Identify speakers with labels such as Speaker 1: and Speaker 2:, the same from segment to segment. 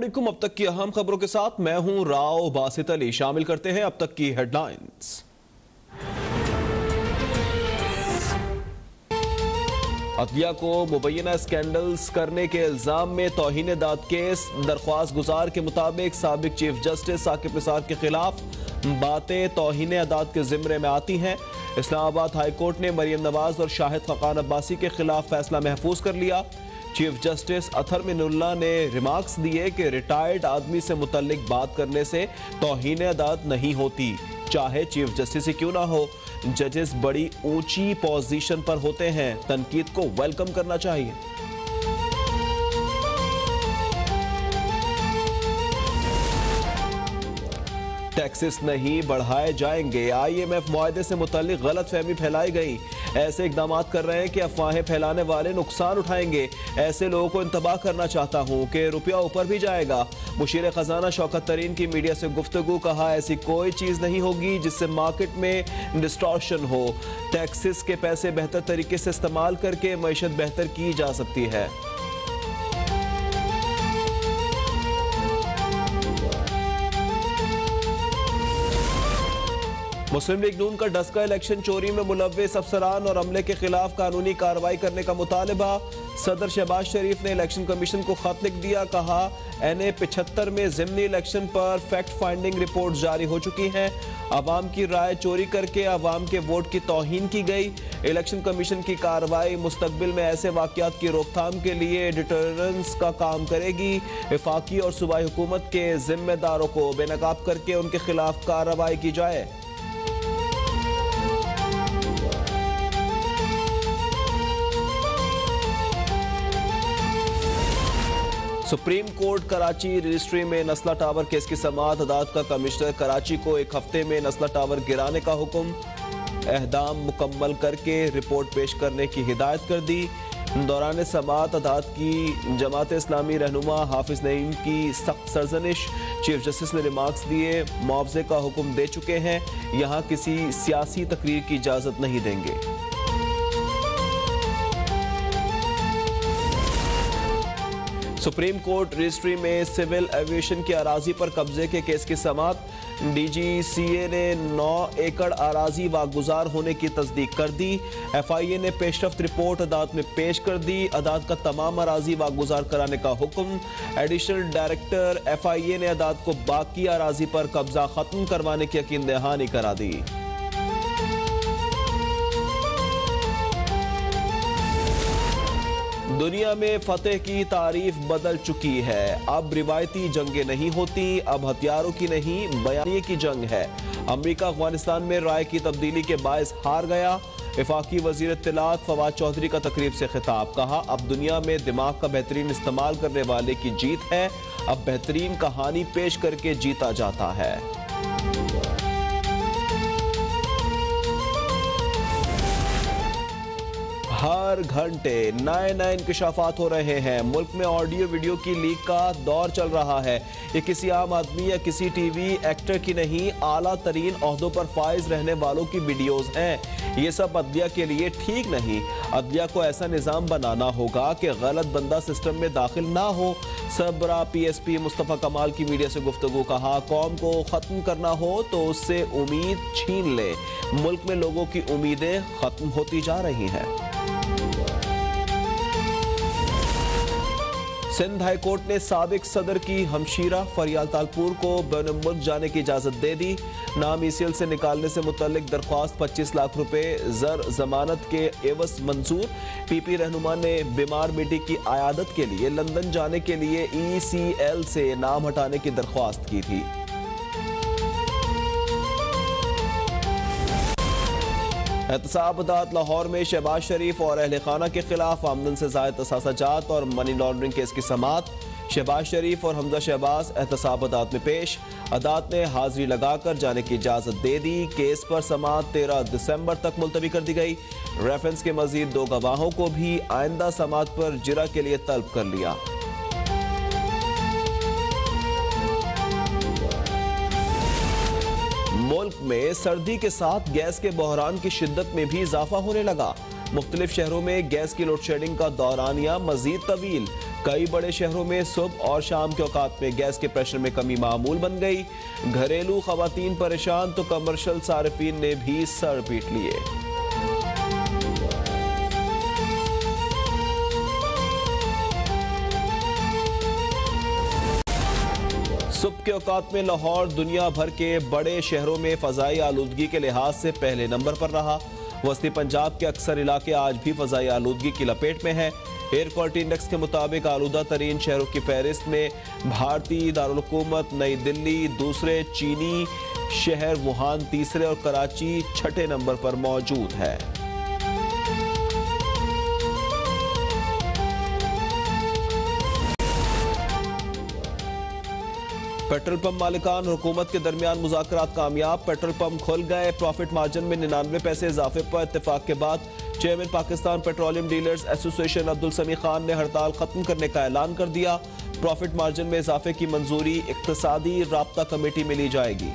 Speaker 1: अब तक की अहम खबरों के साथ मैं हूं राव बासित अली। शामिल करते हैं अब तक की हेडलाइंस। अदलिया को मुबैना स्कैंडल्स करने के इल्जाम में तौहीन-ए-दाद केस। दरख्वास्त गुजार के मुताबिक साबिक चीफ जस्टिस साकिब निसार के खिलाफ बातें तौहीन-ए-दाद के जिम्मे में आती हैं। इस्लामाबाद हाई कोर्ट ने मरियम नवाज और शाहिद खकान अब्बासी के खिलाफ फैसला महफूज कर लिया। चीफ जस्टिस अथर मिनुल्लाह ने रिमार्क्स दिए कि रिटायर्ड आदमी से मुतल्लिक बात करने से तौहीन-ए-दाद नहीं होती, चाहे चीफ जस्टिस ही क्यों ना हो। जजेस बड़ी ऊंची पोजीशन पर होते हैं, तनकीद को वेलकम करना चाहिए। टैक्सेस नहीं बढ़ाए जाएंगे। IMF मुआहदे से मुताल्लिक गलत फहमी फैलाई गई। ऐसे इकदाम कर रहे हैं कि अफवाहें फैलाने वाले नुकसान उठाएंगे। ऐसे लोगों को इंतबाह करना चाहता हूं कि रुपया ऊपर भी जाएगा। मुशीर खजाना शौकत तरीन की मीडिया से गुफ्तगू। कहा, ऐसी कोई चीज नहीं होगी जिससे मार्केट में डिस्टॉर्शन हो। टैक्सेस के पैसे बेहतर तरीके से इस्तेमाल करके मईशत बेहतर की जा सकती है। मुस्लिम लीग नून का डस्का इलेक्शन चोरी में मुलव्विस अफसरान और अमले के खिलाफ कानूनी कार्रवाई करने का मुतालबा। सदर शहबाज शरीफ ने इलेक्शन कमीशन को खत लिख दिया। कहा, NA 75 में ज़िमनी इलेक्शन पर फैक्ट फाइंडिंग रिपोर्ट जारी हो चुकी हैं। अवाम की राय चोरी करके अवाम के वोट की तौहीन की गई। इलेक्शन कमीशन की कार्रवाई मुस्तकबिल में ऐसे वाक़यात की रोकथाम के लिए डिटरेंस का काम करेगी। वफाकी और सूबाई हुकूमत के जिम्मेदारों को बेनकाब करके उनके खिलाफ कार्रवाई की जाए। सुप्रीम कोर्ट कराची रजिस्ट्री में नस्ला टावर केस की समाअत। अदालत का कमिश्नर कराची को एक हफ्ते में नस्ला टावर गिराने का हुक्म। एहदाम मुकम्मल करके रिपोर्ट पेश करने की हिदायत कर दी। दौरान समाअत अदालत की जमात इस्लामी रहनुमा हाफिज नईम की सख्त सरजनिश। चीफ जस्टिस ने रिमार्क्स दिए, मुआवजे का हुक्म दे चुके हैं, यहाँ किसी सियासी तकरीर की इजाजत नहीं देंगे। सुप्रीम कोर्ट रजिस्ट्री में सिविल एविएशन की अराजी पर कब्जे के केस की समाअत। DGCA ने 9 एकड़ अराजी वागुजार होने की तस्दीक कर दी। FIA ने पेशरफ्त रिपोर्ट अदालत में पेश कर दी। अदालत का तमाम अराजी वागुजार कराने का हुक्म। एडिशनल डायरेक्टर FIA ने अदालत को बाकी अराजी पर कब्जा खत्म करवाने की यकीन दहानी करा दी। दुनिया में फतेह की तारीफ बदल चुकी है। अब रिवायती जंगें नहीं होती, अब हथियारों की नहीं बयानिए की जंग है। अमेरिका अफगानिस्तान में राय की तब्दीली के बायस हार गया। वफाकी वजीर इत्तलात फवाद चौधरी का तकरीब से खिताब। कहा, अब दुनिया में दिमाग का बेहतरीन इस्तेमाल करने वाले की जीत है। अब बेहतरीन कहानी पेश करके जीता जाता है। हर घंटे नए इंकशाफात हो रहे हैं। मुल्क में ऑडियो वीडियो की लीक का दौर चल रहा है। ये किसी आम आदमी या किसी टीवी एक्टर की नहीं, आला तरीन ओहदों पर फाइज रहने वालों की वीडियोस हैं। ये सब अदलिया के लिए ठीक नहीं। अदलिया को ऐसा निज़ाम बनाना होगा कि गलत बंदा सिस्टम में दाखिल ना हो। सबरा PSP मुस्तफ़ा कमाल की मीडिया से गुफ्तगू। कहा, कौम को ख़त्म करना हो तो उससे उम्मीद छीन ले। मुल्क में लोगों की उम्मीदें ख़त्म होती जा रही हैं। सिंध हाई कोर्ट ने साबिक सदर की हमशीरा फरियाल तालपुर को बैन मुल्क जाने की इजाजत दे दी। नाम ECL से निकालने से मुतल्लिक दरख्वास्त 25 लाख रुपए जर जमानत के एवज मंजूर। PP रहनुमा ने बीमार बेटी की आयादत के लिए लंदन जाने के लिए ECL से नाम हटाने की दरख्वास्त की थी। एहतसाब अदालत लाहौर में शहबाज शरीफ और अहले खाना के खिलाफ आमदन से ज़ायद तसासाजात और मनी लॉन्ड्रिंग केस की समाअत। शहबाज शरीफ और हमजा शहबाज एहतसाब अदालत में पेश। अदालत ने हाजिरी लगाकर जाने की इजाज़त दे दी। केस पर समाअत 13 दिसंबर तक मुलतवी कर दी गई। रेफरेंस के मजीद 2 गवाहों को भी आइंदा समाअत पर जिरा के लिए तलब कर लिया। मुल्क में सर्दी के साथ गैस के बहरान की शिद्दत में भी इजाफा होने लगा। मुख्तलिफ शहरों में गैस की लोड शेडिंग का दौरानिया मजीद तवील। कई बड़े शहरों में सुबह और शाम के औकात में गैस के प्रेशर में कमी मामूल बन गई। घरेलू खवातीन परेशान तो कमर्शियल सार्फिन ने भी सर पीट लिए। सुबह के औकात में लाहौर दुनिया भर के बड़े शहरों में फजाई आलूदगी के लिहाज से पहले नंबर पर रहा। वस्ती पंजाब के अक्सर इलाके आज भी फजाई आलूदगी की लपेट में हैं। एयर क्वालिटी इंडेक्स के मुताबिक आलूदा तरीन शहरों की फहरिस्त में भारतीय दारुल हुकूमत नई दिल्ली दूसरे, चीनी शहर वुहान तीसरे और कराची छठे नंबर पर मौजूद है। पेट्रोल पंप मालिकान और हुकूमत के दरमियान मुज़ाकरात कामयाब। पेट्रोल पंप खुल गए। प्रॉफिट मार्जिन में 99 पैसे इजाफे पर इत्तेफाक के बाद chairman Pakistan petroleum dealers association Abdul समी खान ने हड़ताल खत्म करने का ऐलान कर दिया। प्रॉफिट मार्जिन में इजाफे की मंजूरी इक्तसादी राब्ता कमेटी में ली जाएगी।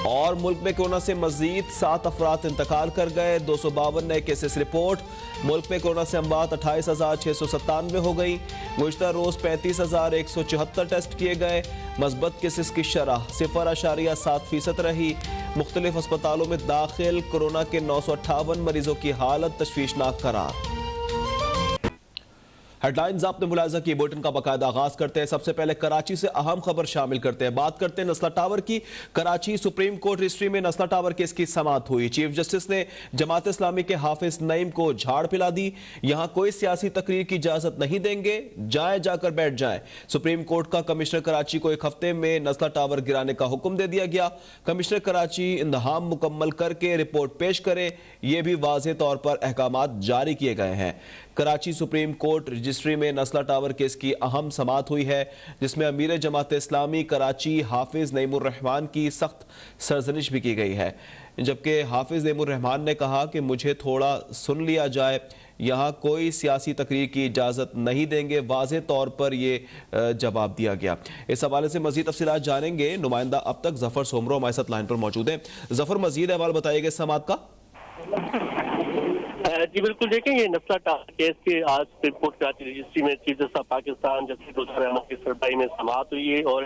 Speaker 1: और मुल्क में कोरोना से मजीद 7 अफराद इंतकाल कर गए। 252 नए केसेस रिपोर्ट। मुल्क में कोरोना से अमवात 28,697 हो गई। गुज़िश्ता रोज 35,174 टेस्ट किए गए। मस्बत केसेस की शरह 0.7% रही। मुख्तलिफ अस्पतालों में दाखिल कोरोना के 958 मरीजों की हालत तशवीशनाक करार। हेडलाइंस आपने मुलाजा की। बुलेटिन का बाकायदा आगाज करते हैं। सबसे पहले कराची से अहम खबर शामिल करते हैं। बात करते हैं नस्ला टावर की। कराची सुप्रीम कोर्ट रजिस्ट्री में नस्ला टावर केस की समाअत हुई। चीफ जस्टिस ने जमात इस्लामी के हाफिज नईम को झाड़ पिला दी। यहां कोई सियासी तकरीर की इजाजत नहीं देंगे, जाए जाकर बैठ जाए। सुप्रीम कोर्ट का कमिश्नर कराची को 1 हफ्ते में नस्ला टावर गिराने का हुक्म दे दिया गया। कमिश्नर कराची इंतहाम मुकम्मल करके रिपोर्ट पेश करे, यह भी वाज़ेह तौर पर अहकामात जारी किए गए हैं। कराची सुप्रीम कोर्ट रजिस्ट्री में नस्ला टावर केस की अहम समाअत हुई है, जिसमें अमीर जमात इस्लामी कराची हाफिज नईमुर रहमान की सख्त सरजनिश भी की गई है। जबकि हाफिज नईमुर रहमान ने कहा कि मुझे थोड़ा सुन लिया जाए, यहाँ कोई सियासी तकरीर की इजाज़त नहीं देंगे। वाज़ेह तौर पर यह जवाब दिया गया। इस हवाले से मजीद तफसीलात जानेंगे। नुमाइंदा अब तक जफर सोमरो हमारे साथ लाइन पर मौजूद है। जफर, मजीद अहवाल बताइएगा समाअत का।
Speaker 2: जी बिल्कुल, देखें ये नस्ला टावर केस के आज सुप्रीम कोर्ट कराची रजिस्ट्री में चीफ जस्टिस पाकिस्तान जस्टिस गुलजार अहमद की सरबराही में समाअत हुई है और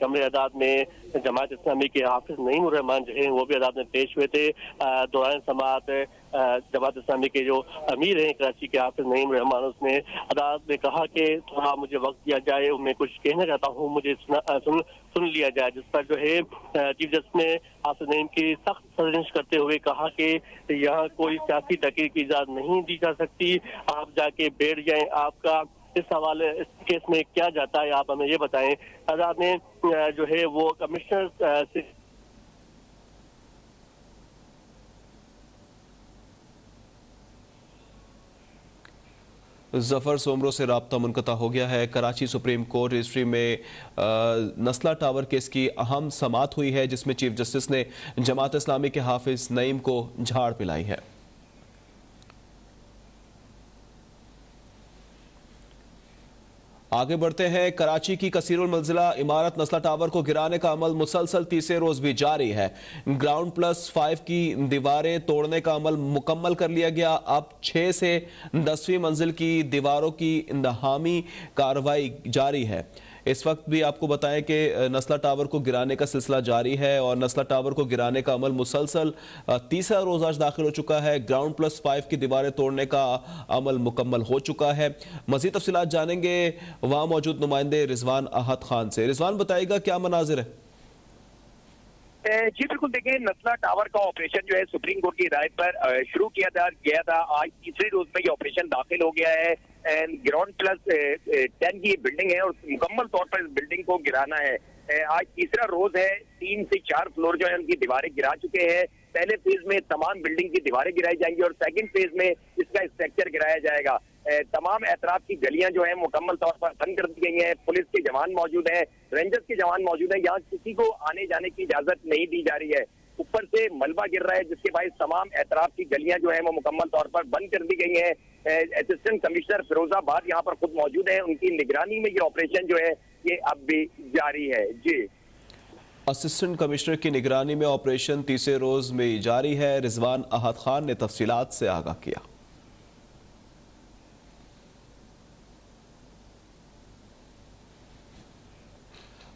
Speaker 2: कमरे अदालत में जमात इस्लामी के हाफिज नईमुर रहमान जो है वो भी अदालत में पेश हुए थे। दौरान समाअत जमात इस्लामी के जो अमीर हैं कराची के हाफिज नईम रहमान, उसने अदालत में कहा कि थोड़ा मुझे वक्त दिया जाए, मैं कुछ कहना चाहता हूँ, मुझे सुन लिया जाए। जिस पर जो है चीफ जस्टिस ने हाफिज नईम की सख्त सरजनिश करते हुए कहा कि यहाँ कोई सियासी तकरीर की इजाजत नहीं दी जा सकती, आप जाके बैठ जाएं। आपका इस हवाले इस केस में क्या जाता है, आप हमें ये बताएं। अदालत ने जो है वो कमिश्नर से
Speaker 1: जफर सोमरो से राब्ता मुनक़ता हो गया है। कराची सुप्रीम कोर्ट रजिस्ट्री में नस्ला टावर केस की अहम समाअत हुई है, जिसमें चीफ जस्टिस ने जमात इस्लामी के हाफिज नईम को झाड़ पिलाई है। आगे बढ़ते हैं। कराची की कसीरुल मंजिला इमारत नस्ला टावर को गिराने का अमल मुसलसल तीसरे रोज भी जारी है। ग्राउंड +5 की दीवारें तोड़ने का अमल मुकम्मल कर लिया गया। अब 6 से 10वीं मंजिल की दीवारों की इंतहामी कार्रवाई जारी है। इस वक्त भी आपको बताएं कि नस्ला टावर को गिराने का सिलसिला जारी है और नस्ला टावर को गिराने का अमल मुसलसल तीसरा रोज आज दाखिल हो चुका है। ग्राउंड +5 की दीवारें तोड़ने का अमल मुकम्मल हो चुका है। मज़ीद तफसीलात जानेंगे वहाँ मौजूद नुमाइंदे रिजवान अहद खान से। रिजवान, बताइएगा क्या मनाजिर है?
Speaker 3: जी बिल्कुल, देखिए नस्ला टावर का ऑपरेशन जो है सुप्रीम कोर्ट की हिदायत पर शुरू किया गया था। आज तीसरे रोज में ये ऑपरेशन दाखिल हो गया है। ग्राउंड +10 की बिल्डिंग है और मुकम्मल तौर पर इस बिल्डिंग को गिराना है। आज तीसरा रोज है। 3 से 4 फ्लोर जो है उनकी दीवारें गिरा चुके हैं। पहले फेज में तमाम बिल्डिंग की दीवारें गिराई जाएंगी और सेकंड फेज में इसका स्ट्रक्चर गिराया जाएगा। तमाम एतराफ की गलियां जो है मुकम्मल तौर पर बंद कर दी गई हैं। पुलिस के जवान मौजूद हैं, रेंजर्स के जवान मौजूद हैं। यहाँ किसी को आने जाने की इजाजत नहीं दी जा रही है। ऊपर से मलबा गिर रहा है, जिसके बाद तमाम एतराफ की गलियां जो है वो मुकम्मल तौर पर बंद कर दी गई हैं। असिस्टेंट कमिश्नर फिरोजाबाद यहाँ पर खुद मौजूद है। उनकी निगरानी में ये ऑपरेशन जो है ये अब भी जारी है। जी
Speaker 1: असिस्टेंट कमिश्नर की निगरानी में ऑपरेशन तीसरे रोज में जारी है। रिजवान अहद खान ने तफसीलात से आगाह किया।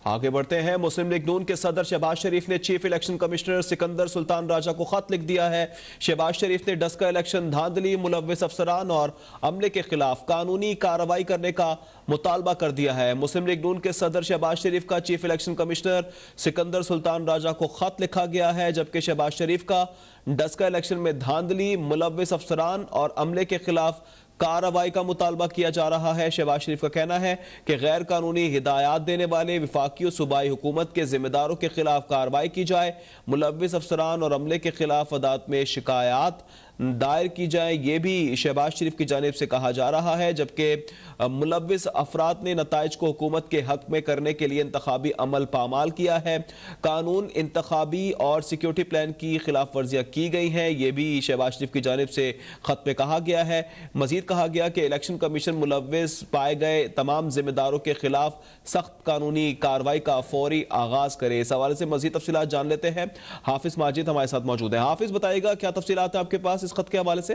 Speaker 1: आगे बढ़ते हैं। मुस्लिम लीग नून के सदर शहबाज शरीफ ने chief election commissioner Sikandar Sultan Raja को खत लिख दिया है। शहबाज शरीफ ने डस्का इलेक्शन धांधली, मुलव्विस अफसरान और अमले के खिलाफ कानूनी कार्रवाई करने का मुतालबा कर दिया है। मुस्लिम लीग नून के सदर शहबाज शरीफ का chief election commissioner Sikandar Sultan Raja को खत लिखा गया है, जबकि शहबाज शरीफ का डस्का इलेक्शन में धांधली, मुलव्विस अफसरान और अमले के खिलाफ कार्रवाई का मुतालबा किया जा रहा है। शहबाज शरीफ का कहना है कि गैर कानूनी हिदायत देने वाले विफाकी और सूबाई हुकूमत के जिम्मेदारों के खिलाफ कार्रवाई की जाए, मुलव्विस अफसरान और अमले के खिलाफ अदालत में शिकायत दायर की जाए, ये भी शहबाज शरीफ की जानिब से कहा जा रहा है। जबकि मुलव्विस अफराद ने नताइज को हुकूमत के हक में करने के लिए इंतखाबी अमल पामाल किया है। कानून, इंतखाबी और सिक्योरिटी प्लान की खिलाफ वर्जियाँ की गई हैं, ये भी शहबाज शरीफ की जानिब से खत में कहा गया है। मजीद कहा गया कि इलेक्शन कमीशन मुलव्विस पाए गए तमाम जिम्मेदारों के खिलाफ सख्त कानूनी कार्रवाई का फौरी आगाज करे। इस हवाले से मजीद तफसीलात जान लेते हैं। हाफिज माजिद हमारे साथ मौजूद है। हाफिज, बताइएगा क्या तफसीलात है आपके पास इस खत के हवाले से?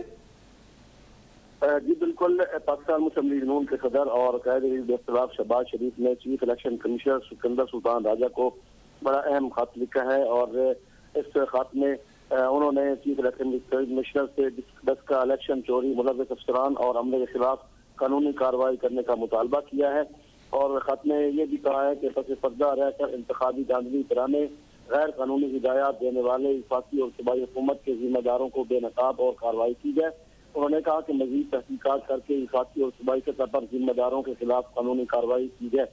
Speaker 4: जी बिल्कुल, पाकिस्तान मुस्लिम लीग नून के सदर और कायदे शहबाज शरीफ ने chief election commissioner Sikandar Sultan Raja को बड़ा अहम खत लिखा है और इस खत में उन्होंने चीफ इलेक्शन कमिश्नर से डस्का इलेक्शन चोरी, मुलव्विस अफसरान और अमले के खिलाफ कानूनी कार्रवाई करने का मुतालबा किया है। और खत में यह भी कहा है कि पस पर्दा रहकर इंतखाबी धांधली कराने, गैर कानूनी हिदायत देने वाले विफाकी और सूबाई हुकूमत के जिम्मेदारों को बेनकाब और कार्रवाई की जाए। उन्होंने कहा कि मजीद तहकीकात करके विफाकी और सूबाई सतह पर जिम्मेदारों के खिलाफ कानूनी कार्रवाई की जाए।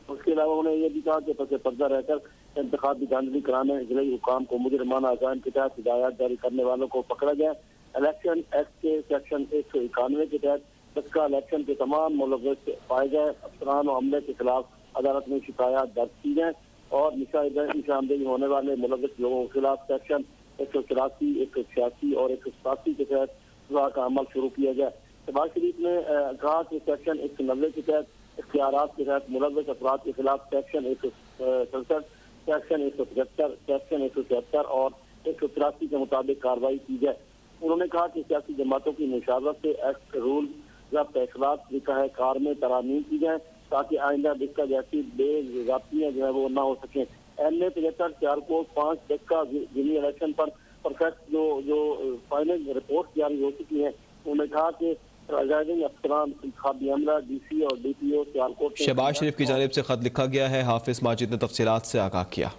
Speaker 4: उसके अलावा उन्होंने ये भी कहा कि पस पर्दा रहकर इंतखाबी धांधली कराने जिले हुकाम को मुजरिमाना अज़ाम के तहत हिदायत जारी करने वालों को पकड़ा जाए। इलेक्शन एक्ट के सेक्शन 191 के तहत डस्का इलेक्शन के तमाम मुलव्विस पाए गए अफसरान और अमले के खिलाफ अदालत में शिकायत दर्ज की जाए और निशानदेही होने वाले मुलव्विस लोगों के खिलाफ सेक्शन 184, 186 और 187 के तहत सजा का अमल शुरू किया जाए। शहबाज शरीफ ने कहा कि सेक्शन 190 के तहत इख्तियारात के तहत मुलव्विस अफराद के खिलाफ सेक्शन 167, सेक्शन 175, सेक्शन 176 और 183 के मुताबिक कार्रवाई की जाए। उन्होंने कहा कि सियासी जमातों की मुशावरत से एक्ट, रूल या फैसला तरीका है कार में तरामीम की जाए ताकि आइंदा डिस्का जैसी बेज़ाब्तियां जो है वो ना हो सकें। NA 73 सियालकोट 5 डिस्का जिली इलेक्शन पर परफेक्ट जो फाइनल रिपोर्ट जारी हो चुकी है। उन्होंने कहा कि प्रिजाइडिंग अफसरान, इंतखाबी अमला, DC और DPO सियालकोट।
Speaker 1: शहबाज शरीफ की जानिब से खत लिखा गया है। हाफिज माजिद ने तफसीलात से आगाह किया।